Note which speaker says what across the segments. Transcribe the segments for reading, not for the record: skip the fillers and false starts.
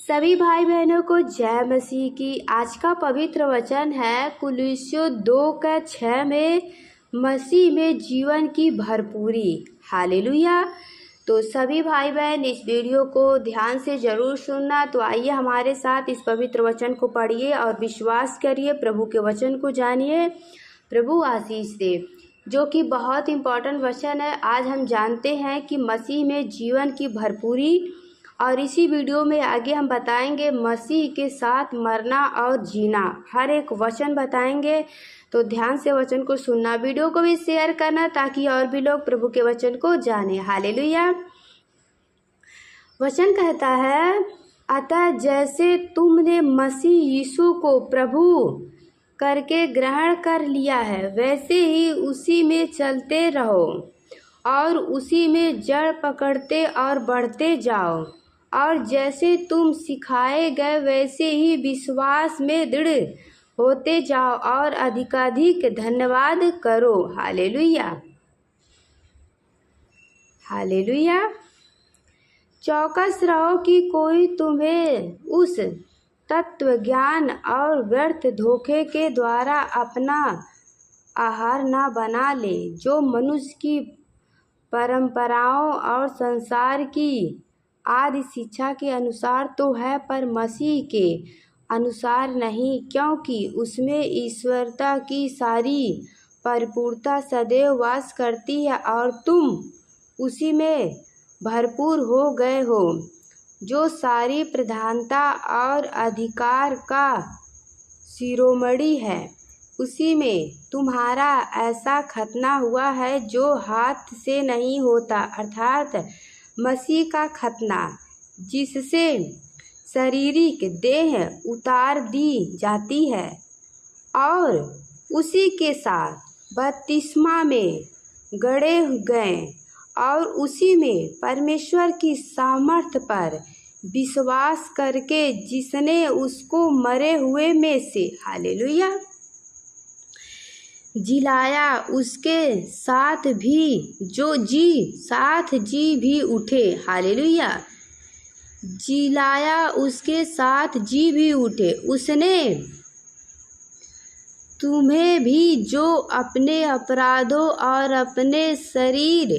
Speaker 1: सभी भाई बहनों को जय मसीह की। आज का पवित्र वचन है कुलुस्सियों 2:6 में मसीह में जीवन की भरपूरी। हालेलुया। तो सभी भाई बहन इस वीडियो को ध्यान से ज़रूर सुनना। तो आइए हमारे साथ इस पवित्र वचन को पढ़िए और विश्वास करिए, प्रभु के वचन को जानिए। प्रभु आशीष दे, जो कि बहुत इम्पोर्टेंट वचन है। आज हम जानते हैं कि मसीह में जीवन की भरपूरी, और इसी वीडियो में आगे हम बताएंगे मसीह के साथ मरना और जीना। हर एक वचन बताएंगे, तो ध्यान से वचन को सुनना, वीडियो को भी शेयर करना ताकि और भी लोग प्रभु के वचन को जाने। हालेलुया। वचन कहता है, अतः जैसे तुमने मसीह यीशु को प्रभु करके ग्रहण कर लिया है, वैसे ही उसी में चलते रहो और उसी में जड़ पकड़ते और बढ़ते जाओ। और जैसे तुम सिखाए गए वैसे ही विश्वास में दृढ़ होते जाओ और अधिकाधिक धन्यवाद करो। हालेलुया। हालेलुया। चौकस रहो कि कोई तुम्हें उस तत्व ज्ञान और व्यर्थ धोखे के द्वारा अपना आहार न बना ले, जो मनुष्य की परंपराओं और संसार की आदि शिक्षा के अनुसार तो है, पर मसीह के अनुसार नहीं, क्योंकि उसमें ईश्वरता की सारी परिपूर्णता सदैव वास करती है और तुम उसी में भरपूर हो गए हो, जो सारी प्रधानता और अधिकार का शिरोमणि है। उसी में तुम्हारा ऐसा खतना हुआ है जो हाथ से नहीं होता, अर्थात मसीह का खतना, जिससे शारीरिक देह उतार दी जाती है और उसी के साथ बपतिस्मा में गड़े गए और उसी में परमेश्वर की सामर्थ्य पर विश्वास करके जिसने उसको मरे हुए में से, हालेलुया, जिलाया, उसके साथ जी भी उठे। हालेलुया। जिलाया, उसके साथ जी भी उठे। उसने तुम्हें भी, जो अपने अपराधों और अपने शरीर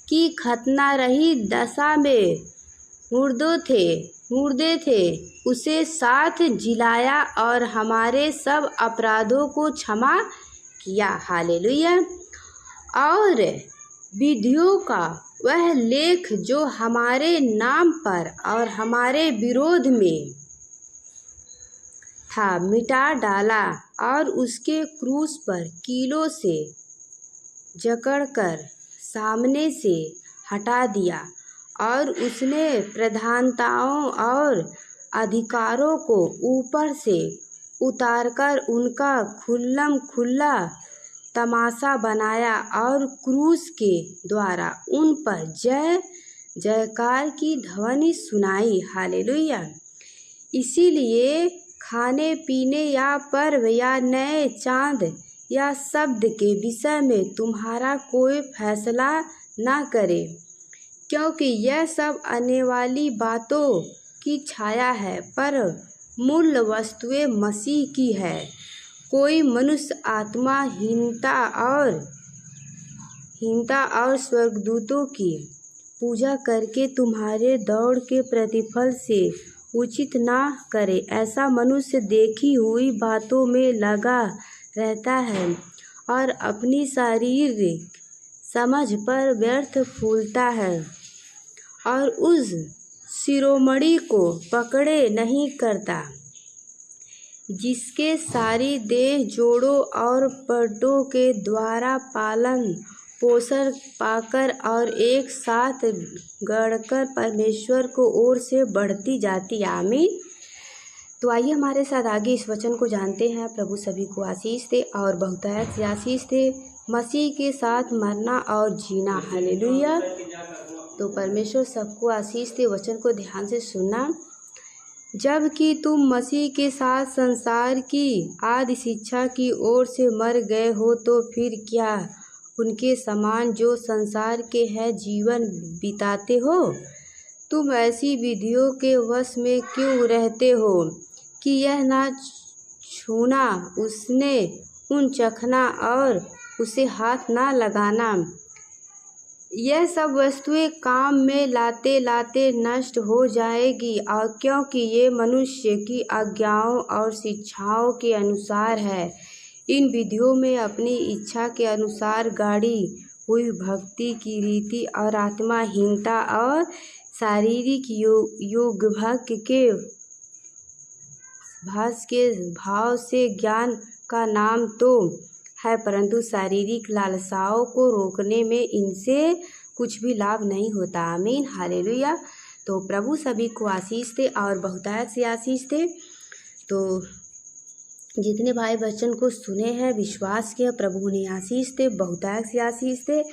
Speaker 1: की खतना रहित दशा में मुर्दे थे, उसे साथ जिलाया और हमारे सब अपराधों को क्षमा किया। हालेलुया। और विधियों का वह लेख जो हमारे नाम पर और हमारे विरोध में था, मिटा डाला और उसके क्रूस पर कीलों से जकड़कर सामने से हटा दिया। और उसने प्रधानताओं और अधिकारों को ऊपर से उतारकर उनका खुल्लम खुल्ला तमाशा बनाया और क्रूस के द्वारा उन पर जय जयकार की ध्वनि सुनाई। हालेलुया। इसीलिए खाने पीने या पर्व या नए चाँद या शब्द के विषय में तुम्हारा कोई फैसला न करे, क्योंकि यह सब आने वाली बातों की छाया है, पर मूल वस्तुएं मसीह की है। कोई मनुष्य आत्मा हीनता और स्वर्गदूतों की पूजा करके तुम्हारे दौड़ के प्रतिफल से उचित ना करे। ऐसा मनुष्य देखी हुई बातों में लगा रहता है और अपनी शारीरिक समझ पर व्यर्थ फूलता है और उस शिरोमणि को पकड़े नहीं करता, जिसके सारी देह जोड़ों और पट्टों के द्वारा पालन पोषण पाकर और एक साथ गढ़कर परमेश्वर को ओर से बढ़ती जाती। आमीन। तो आइए हमारे साथ आगे इस वचन को जानते हैं। प्रभु सभी को आशीष दे और बहुतायत से आशीष दे। मसीह के साथ मरना और जीना। हालेलुया। तो परमेश्वर सबको आशीष दे। वचन को ध्यान से सुनना। जबकि तुम मसीह के साथ संसार की आदि शिक्षा की ओर से मर गए हो, तो फिर क्या उनके समान जो संसार के हैं जीवन बिताते हो? तुम ऐसी विधियों के वश में क्यों रहते हो कि यह ना छूना, उसने उन चखना और उसे हाथ ना लगाना। यह सब वस्तुएं काम में लाते लाते नष्ट हो जाएगी, और क्योंकि ये मनुष्य की आज्ञाओं और शिक्षाओं के अनुसार है। इन विधियों में अपनी इच्छा के अनुसार गाड़ी हुई भक्ति की रीति और आत्माहीनता और शारीरिक योगभंग के भास के भाव से ज्ञान का नाम तो है, परंतु शारीरिक लालसाओं को रोकने में इनसे कुछ भी लाभ नहीं होता। आमीन, हालेलुया। तो प्रभु सभी को आशीष दे और बहुतायत से आशीष दे। तो जितने भाई वचन को सुने हैं, विश्वास किया, प्रभु उन्हें आशीष दे, बहुतायत से आशीष दे।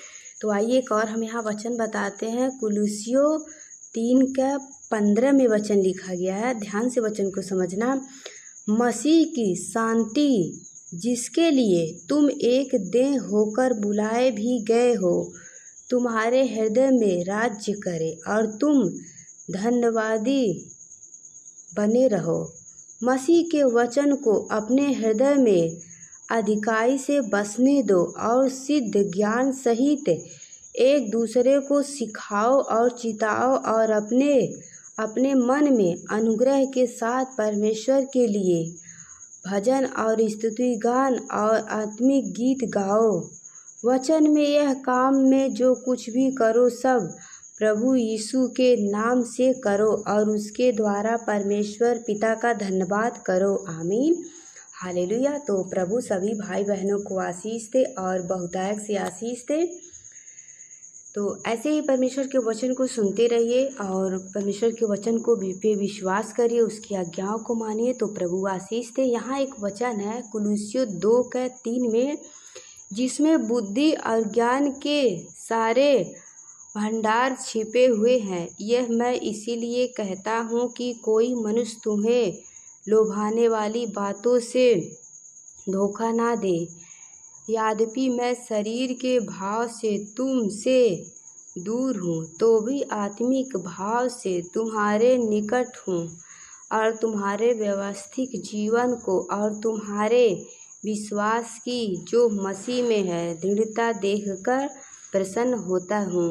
Speaker 1: तो आइए एक और हम यहाँ वचन बताते हैं। कुलुस्सियों 3:15 में वचन लिखा गया है, ध्यान से वचन को समझना। मसीह की शांति, जिसके लिए तुम एक देह होकर बुलाए भी गए हो, तुम्हारे हृदय में राज्य करे और तुम धन्यवादी बने रहो। मसीह के वचन को अपने हृदय में अधिकाई से बसने दो और सिद्ध ज्ञान सहित एक दूसरे को सिखाओ और चिताओ और अपने मन में अनुग्रह के साथ परमेश्वर के लिए भजन और स्तुति गान और आत्मिक गीत गाओ। वचन में यह काम में जो कुछ भी करो सब प्रभु यीशु के नाम से करो और उसके द्वारा परमेश्वर पिता का धन्यवाद करो। आमीन, हालेलुया। तो प्रभु सभी भाई बहनों को आशीष दे और बहुतायत से आशीष दे। तो ऐसे ही परमेश्वर के वचन को सुनते रहिए और परमेश्वर के वचन को पे विश्वास करिए, उसकी आज्ञाओं को मानिए, तो प्रभु आशीष दे। यहाँ एक वचन है कुलुस्सियों 2:3 में, जिसमें बुद्धि और ज्ञान के सारे भंडार छिपे हुए हैं। यह मैं इसीलिए कहता हूँ कि कोई मनुष्य तुम्हें लोभाने वाली बातों से धोखा ना दे। यद्यपि मैं शरीर के भाव से तुमसे दूर हूँ, तो भी आत्मिक भाव से तुम्हारे निकट हूँ और तुम्हारे व्यवस्थित जीवन को और तुम्हारे विश्वास की जो मसीह में है दृढ़ता देखकर प्रसन्न होता हूँ।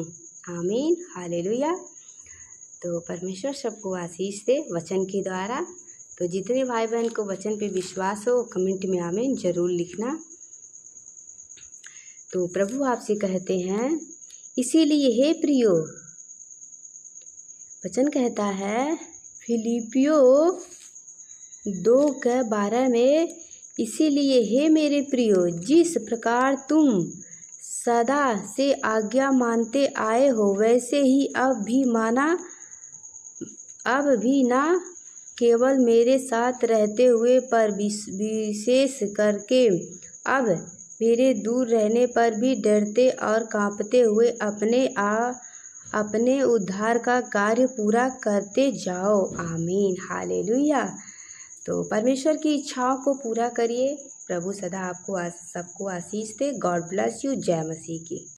Speaker 1: आमीन, हालेलुया। तो परमेश्वर सबको आशीष दे वचन के द्वारा। तो जितने भाई बहन को वचन पे विश्वास हो, कमेंट में आमीन जरूर लिखना। तो प्रभु आपसे कहते हैं, इसीलिए हे प्रियो, वचन कहता है फिलिपियों 2:12 में, इसीलिए हे मेरे प्रियो, जिस प्रकार तुम सदा से आज्ञा मानते आए हो, वैसे ही अब भी ना केवल मेरे साथ रहते हुए पर विशेष करके अब मेरे दूर रहने पर भी डरते और कांपते हुए अपने उद्धार का कार्य पूरा करते जाओ। आमीन, हालेलुया। तो परमेश्वर की इच्छाओं को पूरा करिए। प्रभु सदा आपको सबको आशीष दे। God bless you. जय मसीह की।